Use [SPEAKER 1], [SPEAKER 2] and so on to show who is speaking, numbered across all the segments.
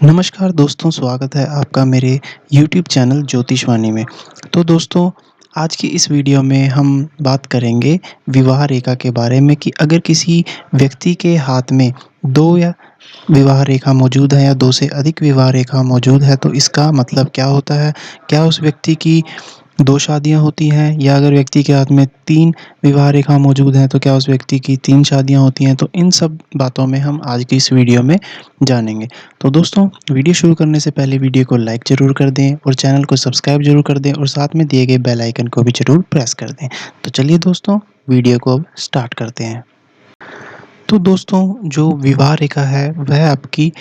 [SPEAKER 1] नमस्कार दोस्तों, स्वागत है आपका मेरे यूट्यूब चैनल ज्योतिषवाणी में। तो दोस्तों, आज की इस वीडियो में हम बात करेंगे विवाह रेखा के बारे में कि अगर किसी व्यक्ति के हाथ में 2 या विवाह रेखा मौजूद है या 2 से अधिक विवाह रेखा मौजूद है, तो इसका मतलब क्या होता है? क्या उस व्यक्ति की 2 शादियाँ होती हैं, या अगर व्यक्ति के हाथ में 3 विवाह रेखा मौजूद हैं, तो क्या उस व्यक्ति की 3 शादियाँ होती हैं? तो इन सब बातों में हम आज की इस वीडियो में जानेंगे। तो दोस्तों, वीडियो शुरू करने से पहले वीडियो को लाइक ज़रूर कर दें और चैनल को सब्सक्राइब ज़रूर कर दें और साथ में दिए गए बेल आइकन को भी ज़रूर प्रेस कर दें। तो चलिए दोस्तों, वीडियो को अब स्टार्ट करते हैं। तो दोस्तों, जो विवाह रेखा है वह आपकी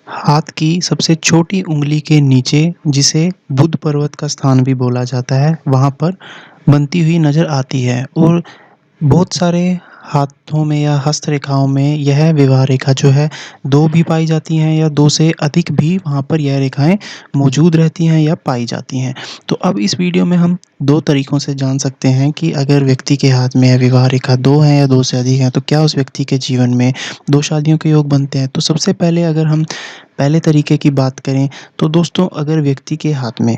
[SPEAKER 1] हाथ की सबसे छोटी उँगली के नीचे, जिसे बुध पर्वत का स्थान भी बोला जाता है, वहाँ पर बनती हुई नज़र आती है। और बहुत सारे हाथों में या हस्तरेखाओं में यह विवाह रेखा जो है 2 भी पाई जाती हैं या 2 से अधिक भी वहाँ पर यह रेखाएँ मौजूद रहती हैं या पाई जाती हैं। तो अब इस वीडियो में हम 2 तरीकों से जान सकते हैं कि अगर व्यक्ति के हाथ में विवाह रेखा 2 है या 2 से अधिक हैं, तो क्या उस व्यक्ति के जीवन में 2 शादियों के योग बनते हैं। तो सबसे पहले अगर हम पहले तरीके की बात करें, तो दोस्तों, अगर व्यक्ति के हाथ में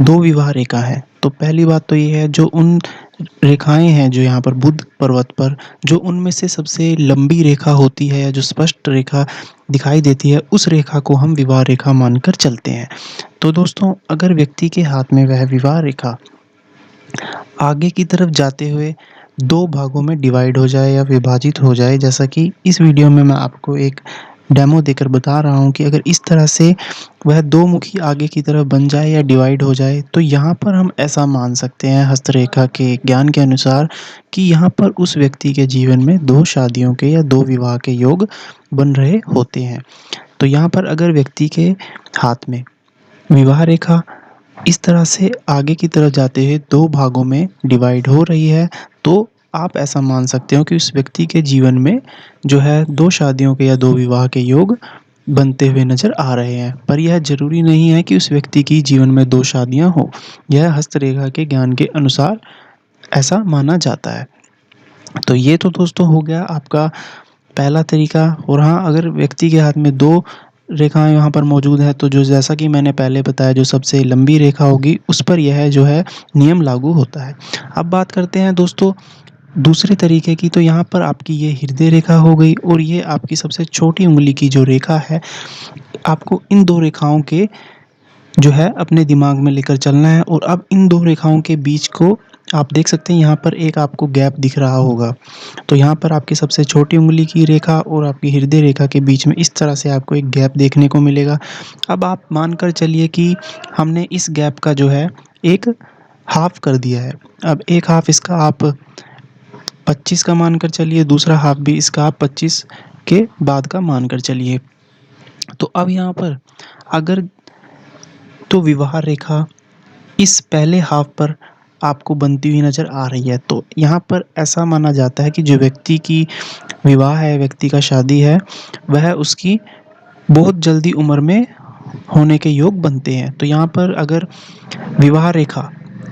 [SPEAKER 1] 2 विवाह रेखा है, तो पहली बात तो ये है, जो उन रेखाएँ हैं जो यहाँ पर बुध पर्वत पर, जो उनमें से सबसे लंबी रेखा होती है या जो स्पष्ट रेखा दिखाई देती है, उस रेखा को हम विवाह रेखा मानकर चलते हैं। तो दोस्तों, अगर व्यक्ति के हाथ में वह विवाह रेखा आगे की तरफ जाते हुए 2 भागों में डिवाइड हो जाए या विभाजित हो जाए, जैसा कि इस वीडियो में मैं आपको एक डेमो देकर बता रहा हूँ कि अगर इस तरह से वह 2 मुखी आगे की तरफ बन जाए या डिवाइड हो जाए, तो यहाँ पर हम ऐसा मान सकते हैं हस्तरेखा के ज्ञान के अनुसार कि यहाँ पर उस व्यक्ति के जीवन में 2 शादियों के या 2 विवाह के योग बन रहे होते हैं। तो यहाँ पर अगर व्यक्ति के हाथ में विवाह रेखा इस तरह से आगे की तरफ जाते हुए 2 भागों में डिवाइड हो रही है, तो आप ऐसा मान सकते हो कि उस व्यक्ति के जीवन में जो है 2 शादियों के या 2 विवाह के योग बनते हुए नज़र आ रहे हैं। पर यह ज़रूरी नहीं है कि उस व्यक्ति की जीवन में 2 शादियाँ हों। यह हस्तरेखा के ज्ञान के अनुसार ऐसा माना जाता है। तो ये तो दोस्तों हो गया आपका पहला तरीका। और हाँ, अगर व्यक्ति के हाथ में 2 रेखाएँ वहाँ पर मौजूद हैं, तो जो जैसा कि मैंने पहले बताया, जो सबसे लंबी रेखा होगी उस पर यह जो है नियम लागू होता है। अब बात करते हैं दोस्तों दूसरे तरीके की। तो यहाँ पर आपकी ये हृदय रेखा हो गई और ये आपकी सबसे छोटी उँगली की जो रेखा है, आपको इन 2 रेखाओं के जो है अपने दिमाग में लेकर चलना है। और अब इन 2 रेखाओं के बीच को आप देख सकते हैं, यहाँ पर एक आपको गैप दिख रहा होगा। तो यहाँ पर आपकी सबसे छोटी उँगली की रेखा और आपकी हृदय रेखा के बीच में इस तरह से आपको एक गैप देखने को मिलेगा। अब आप मानकर चलिए कि हमने इस गैप का जो है एक हाफ़ कर दिया है। अब एक हाफ़ इसका आप 25 का मानकर चलिए, दूसरा हाफ़ भी इसका आप 25 के बाद का मानकर चलिए। तो अब यहाँ पर अगर तो विवाह रेखा इस पहले हाफ पर आपको बनती हुई नज़र आ रही है, तो यहाँ पर ऐसा माना जाता है कि जो व्यक्ति की विवाह है, व्यक्ति का शादी है, वह उसकी बहुत जल्दी उम्र में होने के योग बनते हैं। तो यहाँ पर अगर विवाह रेखा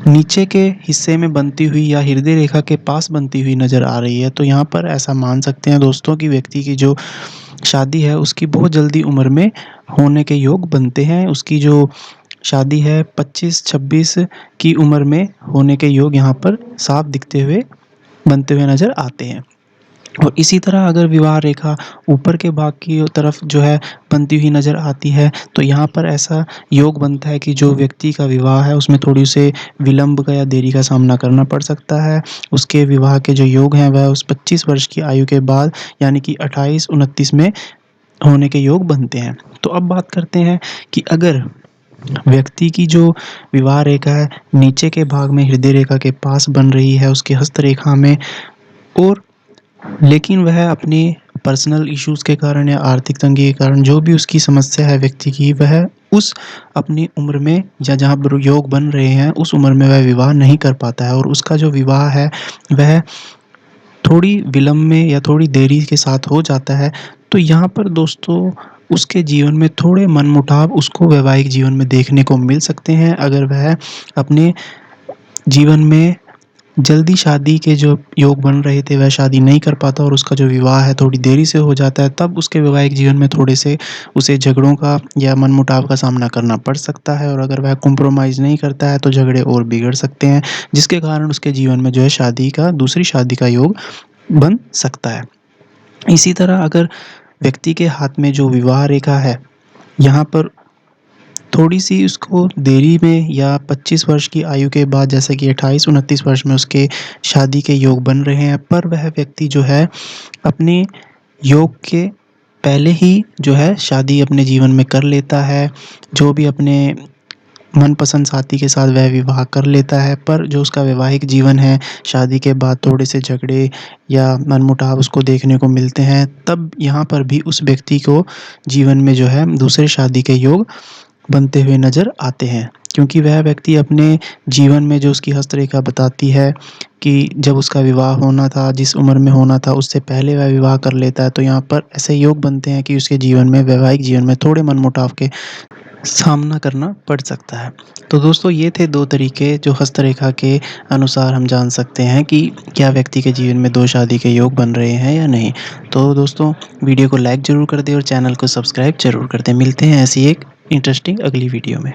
[SPEAKER 1] नीचे के हिस्से में बनती हुई या हृदय रेखा के पास बनती हुई नज़र आ रही है, तो यहाँ पर ऐसा मान सकते हैं दोस्तों कि व्यक्ति की जो शादी है उसकी बहुत जल्दी उम्र में होने के योग बनते हैं। उसकी जो शादी है 25-26 की उम्र में होने के योग यहाँ पर साफ दिखते हुए बनते हुए नज़र आते हैं। और इसी तरह अगर विवाह रेखा ऊपर के भाग की तरफ जो है बनती हुई नज़र आती है, तो यहाँ पर ऐसा योग बनता है कि जो व्यक्ति का विवाह है उसमें थोड़ी से विलंब का या देरी का सामना करना पड़ सकता है। उसके विवाह के जो योग हैं वह उस 25 वर्ष की आयु के बाद, यानी कि 28-29 में होने के योग बनते हैं। तो अब बात करते हैं कि अगर व्यक्ति की जो विवाह रेखा है नीचे के भाग में हृदय रेखा के पास बन रही है उसकी हस्तरेखा में, और लेकिन वह अपने पर्सनल इश्यूज़ के कारण या आर्थिक तंगी के कारण, जो भी उसकी समस्या है व्यक्ति की, वह उस अपनी उम्र में या जहाँ पर योग बन रहे हैं उस उम्र में वह विवाह नहीं कर पाता है और उसका जो विवाह है वह थोड़ी विलंब में या थोड़ी देरी के साथ हो जाता है। तो यहाँ पर दोस्तों उसके जीवन में थोड़े मनमुटाव उसको वैवाहिक जीवन में देखने को मिल सकते हैं, अगर वह अपने जीवन में जल्दी शादी के जो योग बन रहे थे वह शादी नहीं कर पाता और उसका जो विवाह है थोड़ी देरी से हो जाता है, तब उसके वैवाहिक जीवन में थोड़े से उसे झगड़ों का या मनमुटाव का सामना करना पड़ सकता है और अगर वह कॉम्प्रोमाइज़ नहीं करता है तो झगड़े और बिगड़ सकते हैं, जिसके कारण उसके जीवन में जो है दूसरी शादी का योग बन सकता है। इसी तरह अगर व्यक्ति के हाथ में जो विवाह रेखा है, यहाँ पर थोड़ी-सी उसको देरी में या 25 वर्ष की आयु के बाद जैसे कि 28-29 वर्ष में उसके शादी के योग बन रहे हैं, पर वह व्यक्ति जो है अपने योग के पहले ही जो है शादी अपने जीवन में कर लेता है। जो भी अपने मनपसंद साथी के साथ वह विवाह कर लेता है, पर जो उसका वैवाहिक जीवन है, शादी के बाद थोड़े से झगड़े या मनमुटाव उसको देखने को मिलते हैं, तब यहाँ पर भी उस व्यक्ति को जीवन में जो है दूसरे शादी के योग बनते हुए नज़र आते हैं। क्योंकि वह व्यक्ति अपने जीवन में जो उसकी हस्तरेखा बताती है कि जब उसका विवाह होना था, जिस उम्र में होना था, उससे पहले वह विवाह कर लेता है, तो यहाँ पर ऐसे योग बनते हैं कि उसके जीवन में वैवाहिक जीवन में थोड़े मनमुटाव के सामना करना पड़ सकता है। तो दोस्तों ये थे 2 तरीके जो हस्तरेखा के अनुसार हम जान सकते हैं कि क्या व्यक्ति के जीवन में 2 शादी के योग बन रहे हैं या नहीं। तो दोस्तों वीडियो को लाइक ज़रूर कर दें और चैनल को सब्सक्राइब ज़रूर कर दें। मिलते हैं ऐसी एक इंटरेस्टिंग अगली वीडियो में।